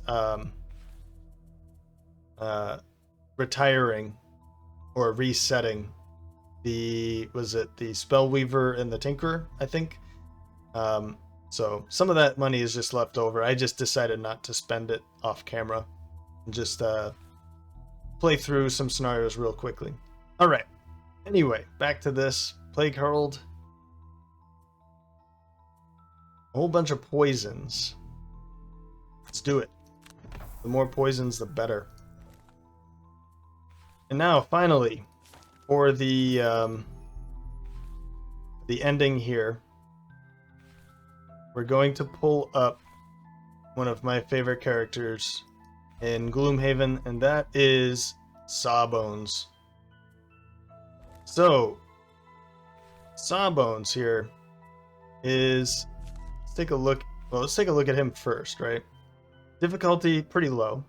retiring or resetting the Spellweaver and the Tinkerer, I think. So some of that money is just left over. I just decided not to spend it off camera and just play through some scenarios real quickly. All right. Anyway, back to this Plague Herald. A whole bunch of poisons. Let's do it. The more poisons, the better. And now, finally, for the ending here, we're going to pull up one of my favorite characters in Gloomhaven, and that is SAWBONES. So, SAWBONES here is... Let's take a look at him first, right? Difficulty pretty low.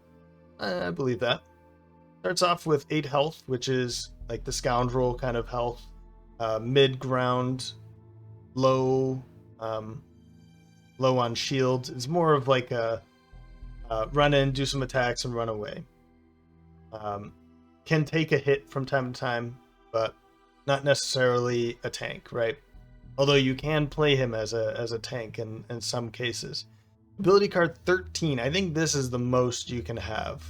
I believe that. Starts off with 8 health, which is like the scoundrel kind of health. Mid-ground, low on shield. It's more of like a run in, do some attacks, and run away. Can take a hit from time to time, but not necessarily a tank, right? Although you can play him as a tank in some cases. Ability card 13. I think this is the most you can have.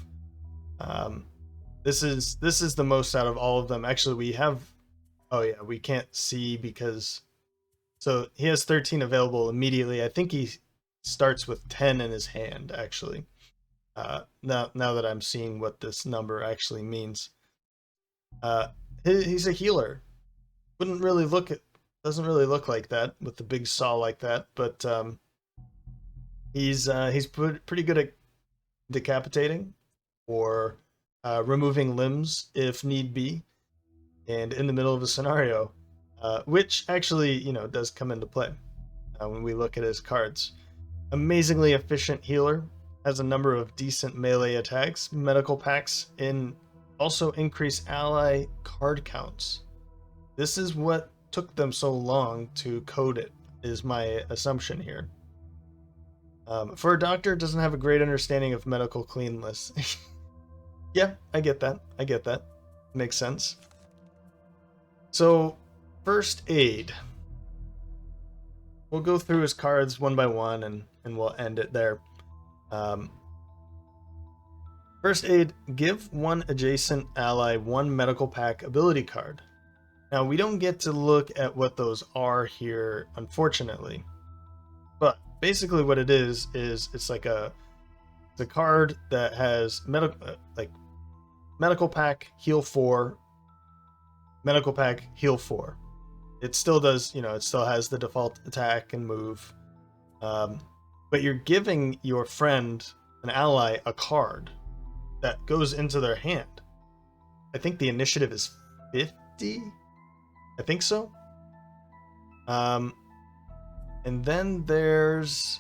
This is the most out of all of them. Actually, we have... Oh yeah, we can't see because... So he has 13 available immediately. I think he starts with 10 in his hand, actually. Now that I'm seeing what this number actually means. He's a healer. Doesn't really look like that with the big saw like that, but he's pretty good at decapitating or removing limbs if need be, and in the middle of a scenario, which actually, you know, does come into play when we look at his cards. Amazingly efficient healer, has a number of decent melee attacks, medical packs in Also increase ally card counts. This is what took them so long to code it, is my assumption here. For a doctor, doesn't have a great understanding of medical cleanliness. Yeah, I get that. I get that. Makes sense. So, first aid. We'll go through his cards one by one and we'll end it there. First aid, give one adjacent ally one medical pack ability card. Now, we don't get to look at what those are here, unfortunately. But basically what it is it's like a card that has medical pack, heal 4, medical pack, heal 4. It still does, it still has the default attack and move. But you're giving your friend, an ally, a card that goes into their hand. I think the initiative is 50? I think so. And then there's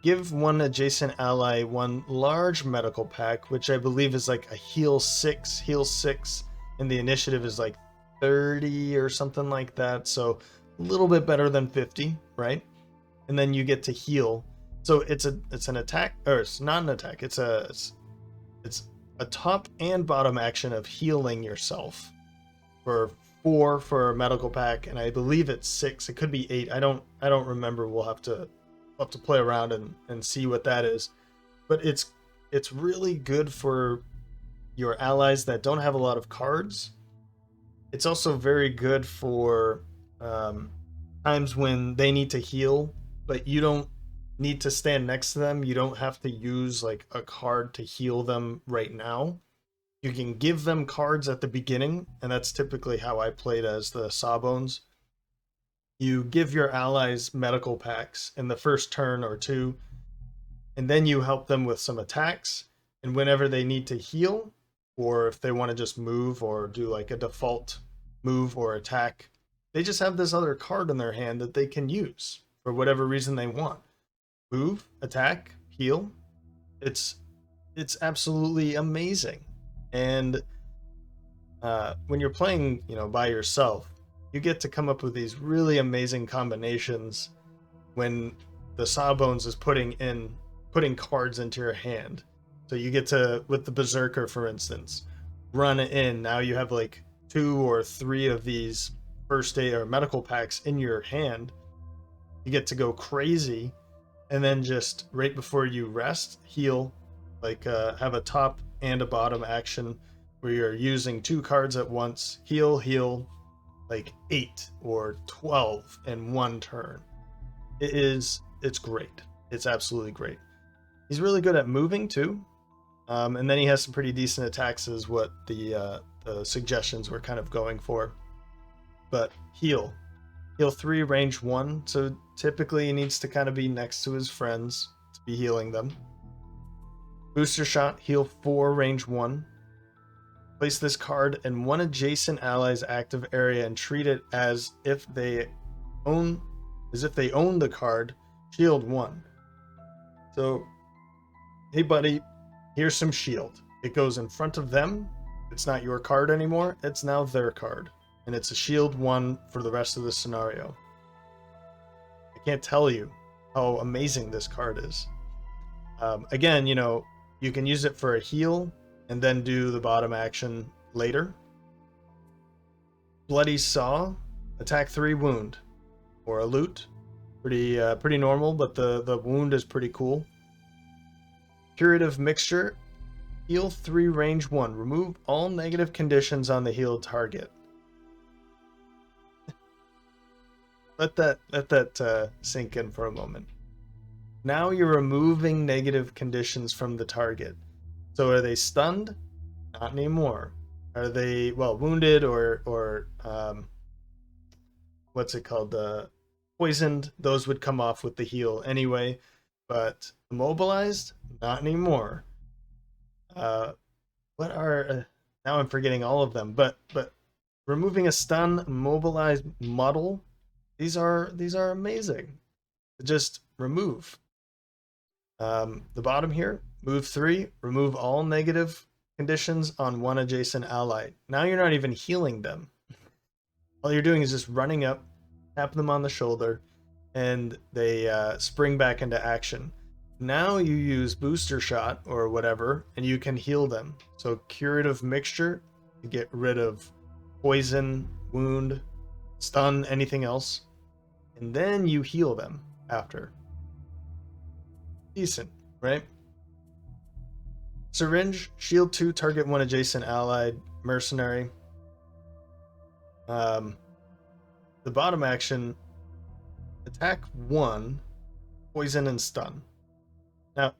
give one adjacent ally one large medical pack, which I believe is like a heal 6, and the initiative is like 30 or something like that, so a little bit better than 50, right? And then you get to heal. So it's an attack, or it's not an attack, it's a top and bottom action of healing yourself for 4 for a medical pack, and I believe it's 6. It could be 8. I don't remember. We'll have to play around and see what that is. But it's really good for your allies that don't have a lot of cards. It's also very good for times when they need to heal, but you don't need to stand next to them. You don't have to use like a card to heal them right now. You can give them cards at the beginning, and that's typically how I played as the SAWBONES. You give your allies medical packs in the first turn or two, and then you help them with some attacks, and whenever they need to heal, or if they want to just move or do like a default move or attack, they just have this other card in their hand that they can use for whatever reason they want. Move, attack, heal. It's absolutely amazing. And when you're playing, by yourself, you get to come up with these really amazing combinations when the SAWBONES is putting cards into your hand. So you get to, with the Berserker, for instance, run in. Now you have like 2 or 3 of these first aid or medical packs in your hand. You get to go crazy, and then just right before you rest, heal, like have a top and a bottom action where you're using 2 cards at once, heal like 8 or 12 in one turn. It's great. It's absolutely great. He's really good at moving too, and then he has some pretty decent attacks, is what the suggestions were kind of going for. But heal 3, range 1, so typically he needs to kind of be next to his friends to be healing them. Booster shot, heal 4, range 1. Place this card in one adjacent ally's active area and treat it as if they own the card. Shield 1. So, hey buddy, here's some shield. It goes in front of them. It's not your card anymore. It's now their card. And it's a shield 1 for the rest of the scenario. I can't tell you how amazing this card is. Again, you can use it for a heal and then do the bottom action later. Bloody Saw, attack 3, wound, or a loot. Pretty normal, but the wound is pretty cool. Curative Mixture, heal 3, range 1. Remove all negative conditions on the healed target. Let that sink in for a moment. Now you're removing negative conditions from the target. So are they stunned? Not anymore. Are they, wounded or what's it called? Poisoned? Those would come off with the heal anyway. But immobilized? Not anymore. What are... now I'm forgetting all of them. But removing a stun, immobilized, muddle, these are amazing. Just remove. The bottom here, move 3, remove all negative conditions on one adjacent ally. Now you're not even healing them. All you're doing is just running up, tap them on the shoulder, and they spring back into action. Now you use booster shot or whatever, and you can heal them. So curative mixture to get rid of poison, wound, stun, anything else. And then you heal them after. Decent, right? Syringe, shield 2, target 1 adjacent allied mercenary. The bottom action, attack 1, poison and stun. Now,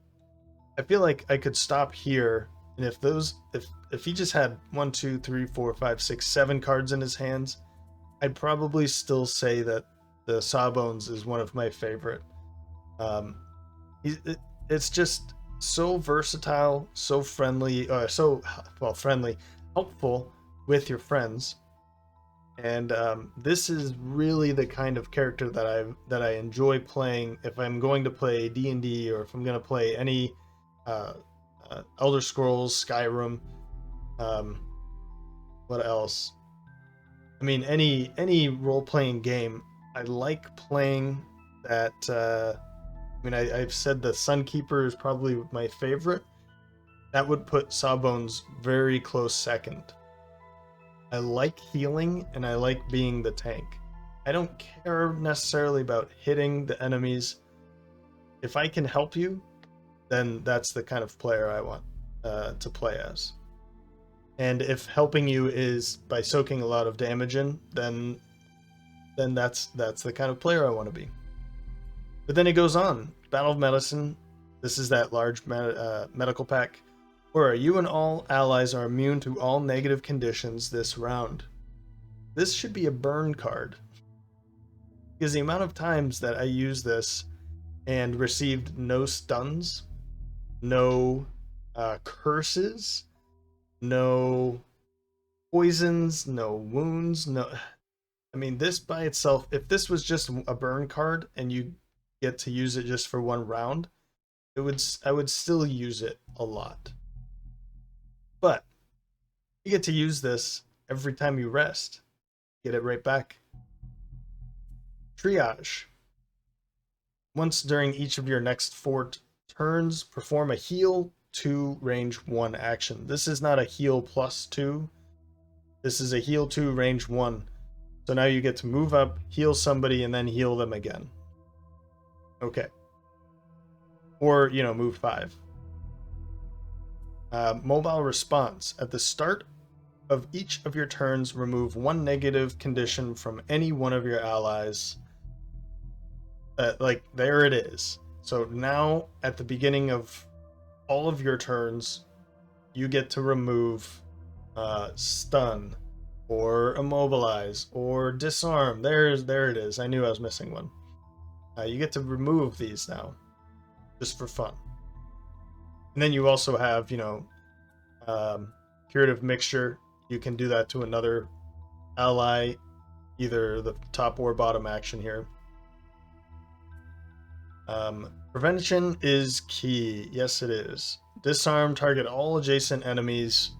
I feel like I could stop here, and if he just had 1, 2, 3, 4, 5, 6, 7 cards in his hands, I'd probably still say that the Sawbones is one of my favorite. It's just so versatile, so friendly, friendly, helpful with your friends, and this is really the kind of character that I enjoy playing if I'm going to play D&D, or if I'm going to play any Elder Scrolls, Skyrim, what else? I mean, any role-playing game. I like playing that. I've said the Sunkeeper is probably my favorite. That would put Sawbones very close second. I like healing, and I like being the tank. I don't care necessarily about hitting the enemies. If I can help you, then that's the kind of player I want to play as. And if helping you is by soaking a lot of damage in, then that's the kind of player I want to be. But then it goes on. Battle of Medicine. This is that large medical pack. Or you and all allies are immune to all negative conditions this round. This should be a burn card. Because the amount of times that I used this and received no stuns, no curses, no poisons, no wounds, this by itself, if this was just a burn card and you get to use it just for one round, I would still use it a lot. But you get to use this every time you rest. Get it right back. Triage. Once during each of your next 4 turns, perform a heal 2 range 1 action. This is not a heal plus 2. This is a heal 2 range 1. So now you get to move up, heal somebody, and then heal them again. Okay. Or, move 5. Mobile response. At the start of each of your turns, remove 1 negative condition from any one of your allies. There it is. So now, at the beginning of all of your turns, you get to remove stun, or immobilize, or disarm. There it is. I knew I was missing one. You get to remove these now, just for fun. And then you also have, curative mixture. You can do that to another ally, either the top or bottom action here. Prevention is key. Yes, it is. Disarm, target all adjacent enemies.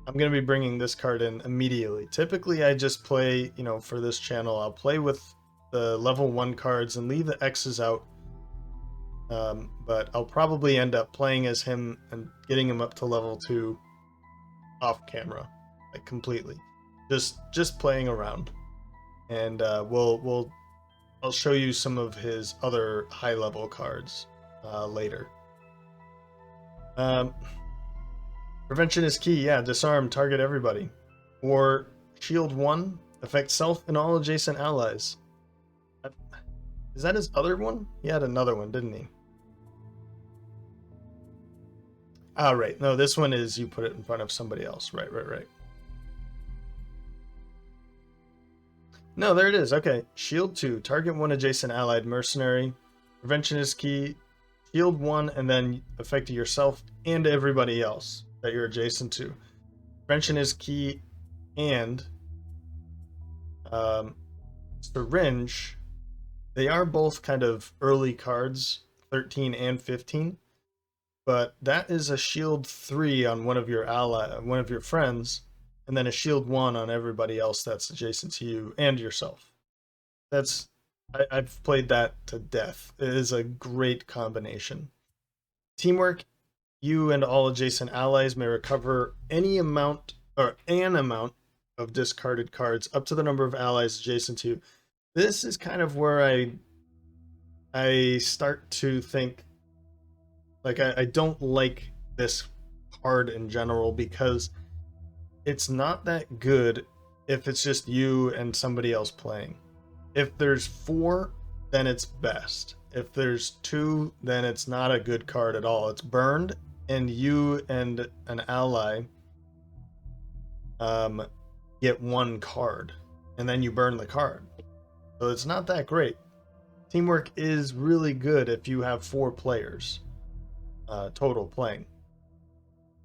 I'm going to be bringing this card in immediately. Typically, I just play, for this channel, I'll play with the level 1 cards and leave the X's out. But I'll probably end up playing as him and getting him up to level 2 off camera, completely. Just playing around. And I'll show you some of his other high level cards later. Prevention is key. Yeah, disarm, target everybody. Or shield 1, affect self and all adjacent allies. Is that his other one? He had another one, didn't he? Ah, right. No, this one is you put it in front of somebody else. Right. No, there it is. Okay. Shield 2. Target 1 adjacent allied mercenary. Prevention is key. Shield 1, and then affect yourself and everybody else that you're adjacent to. Prevention is key, and Syringe. They are both kind of early cards, 13 and 15. but that is a shield 3 on one of your friends, and then a shield 1 on everybody else that's adjacent to you and yourself. I've played that to death. It is a great combination. Teamwork, you and all adjacent allies may recover any amount or an amount of discarded cards up to the number of allies adjacent to you. This is kind of where I start to think, like, I don't like this card in general because it's not that good if it's just you and somebody else playing. If there's 4, then it's best. If there's 2, then it's not a good card at all. It's burned, and you and an ally get 1 card, and then you burn the card. So it's not that great. Teamwork is really good if you have 4 players total playing.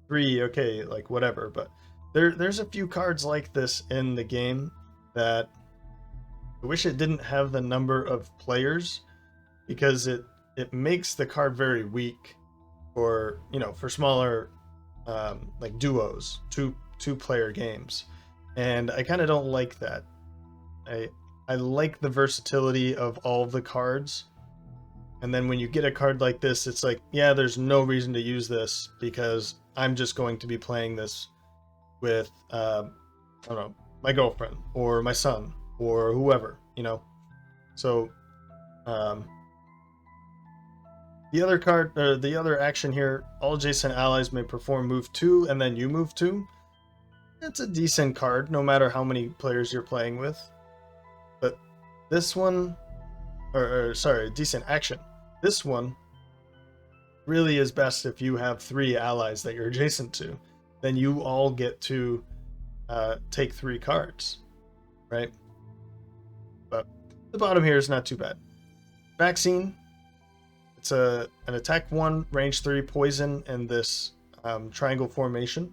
3, okay, like whatever, but there's a few cards like this in the game that I wish it didn't have the number of players, because it makes the card very weak for, for smaller like duos, two player games. And I kind of don't like that. I like the versatility of all of the cards. And then when you get a card like this, it's like, yeah, there's no reason to use this because I'm just going to be playing this with I don't know, my girlfriend or my son or whoever, So the other action here, all adjacent allies may perform move 2 and then you move 2. It's a decent card no matter how many players you're playing with. But this one, decent action. This one really is best if you have 3 allies that you're adjacent to. Then you all get to take 3 cards, right? But the bottom here is not too bad. Vaccine, it's an attack 1, range 3, poison, and this triangle formation.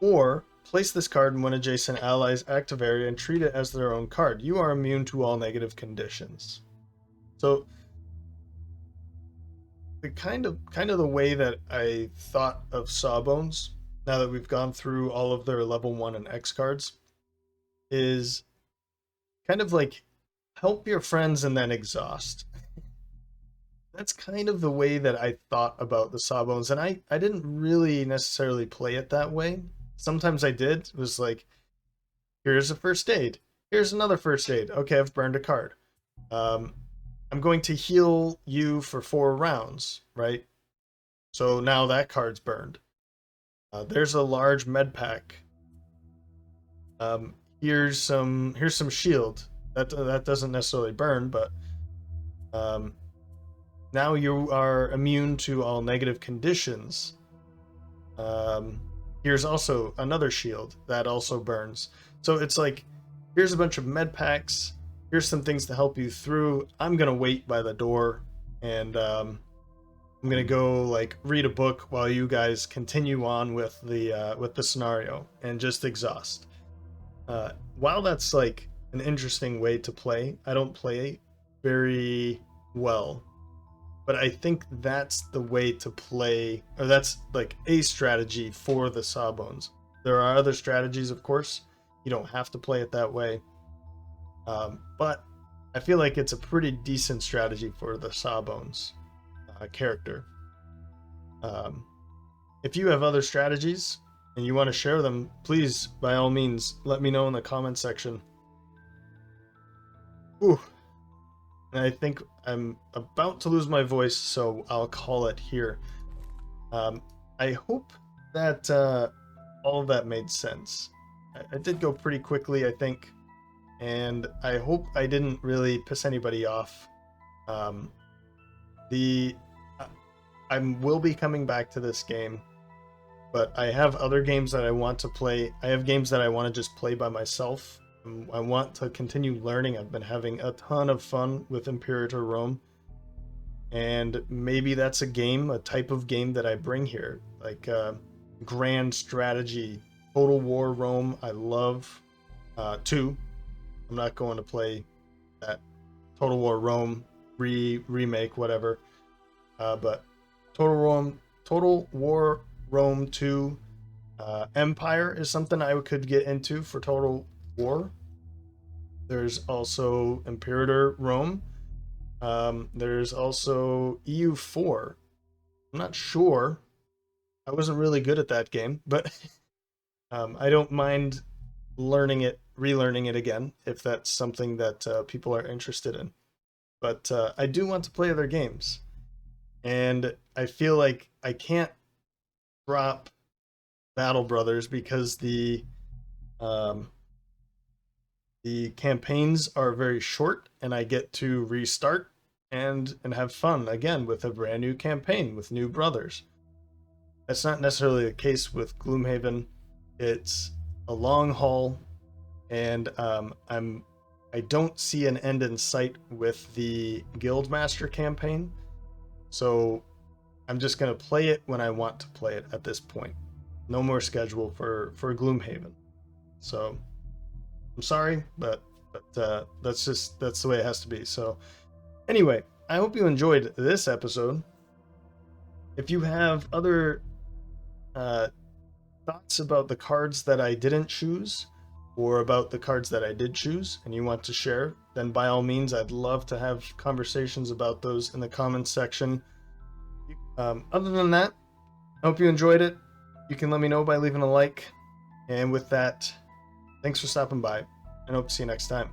Or place this card in one adjacent ally's active area and treat it as their own card. You are immune to all negative conditions. So the kind of the way that I thought of Sawbones, now that we've gone through all of their level 1 and X cards, is kind of like help your friends and then exhaust. That's kind of the way that I thought about the Sawbones, and I didn't really necessarily play it that way. Sometimes I did. It was like, here's a first aid. Here's another first aid. Okay, I've burned a card. I'm going to heal you for 4 rounds, right? So now that card's burned. There's a large med pack. Here's some shield. That doesn't necessarily burn, but now you are immune to all negative conditions. Here's also another shield that also burns. So it's like, here's a bunch of med packs. Here's some things to help you through. I'm gonna wait by the door, and I'm gonna go like read a book while you guys continue on with the scenario and just exhaust. While that's like an interesting way to play, I don't play very well. But I think that's the way to play, or that's like a strategy for the Sawbones. There are other strategies, of course. You don't have to play it that way. But I feel like it's a pretty decent strategy for the Sawbones character. If you have other strategies and you want to share them, please, by all means, let me know in the comment section. Ooh. And I think I'm about to lose my voice, so I'll call it here. I hope that all of that made sense. I did go pretty quickly, I think, and I hope I didn't really piss anybody off. I will be coming back to this game, but I have other games that I want to play. I have games that I want to just play by myself. I want to continue learning. I've been having a ton of fun with Imperator Rome, and maybe that's a type of game that I bring here, like grand strategy, Total War Rome. I love 2. I'm not going to play that Total War Rome remake, whatever. But Total War Rome 2. Empire is something I could get into for Total War. There's also Imperator Rome. There's also EU4. I'm not sure. I wasn't really good at that game, but I don't mind relearning it again if that's something that people are interested in. But I do want to play other games, and I feel like I can't drop Battle Brothers because the campaigns are very short, and I get to restart and have fun again with a brand new campaign with new brothers. That's not necessarily the case with Gloomhaven. It's a long haul, and I don't see an end in sight with the Guildmaster campaign, so I'm just gonna play it when I want to play it at this point. No more schedule for Gloomhaven. So I'm sorry, but that's the way it has to be. So anyway, I hope you enjoyed this episode. If you have other thoughts about the cards that I didn't choose, or about the cards that I did choose, and you want to share, then by all means, I'd love to have conversations about those in the comments section. Other than that, I hope you enjoyed it. You can let me know by leaving a like. And with that, thanks for stopping by, and hope to see you next time.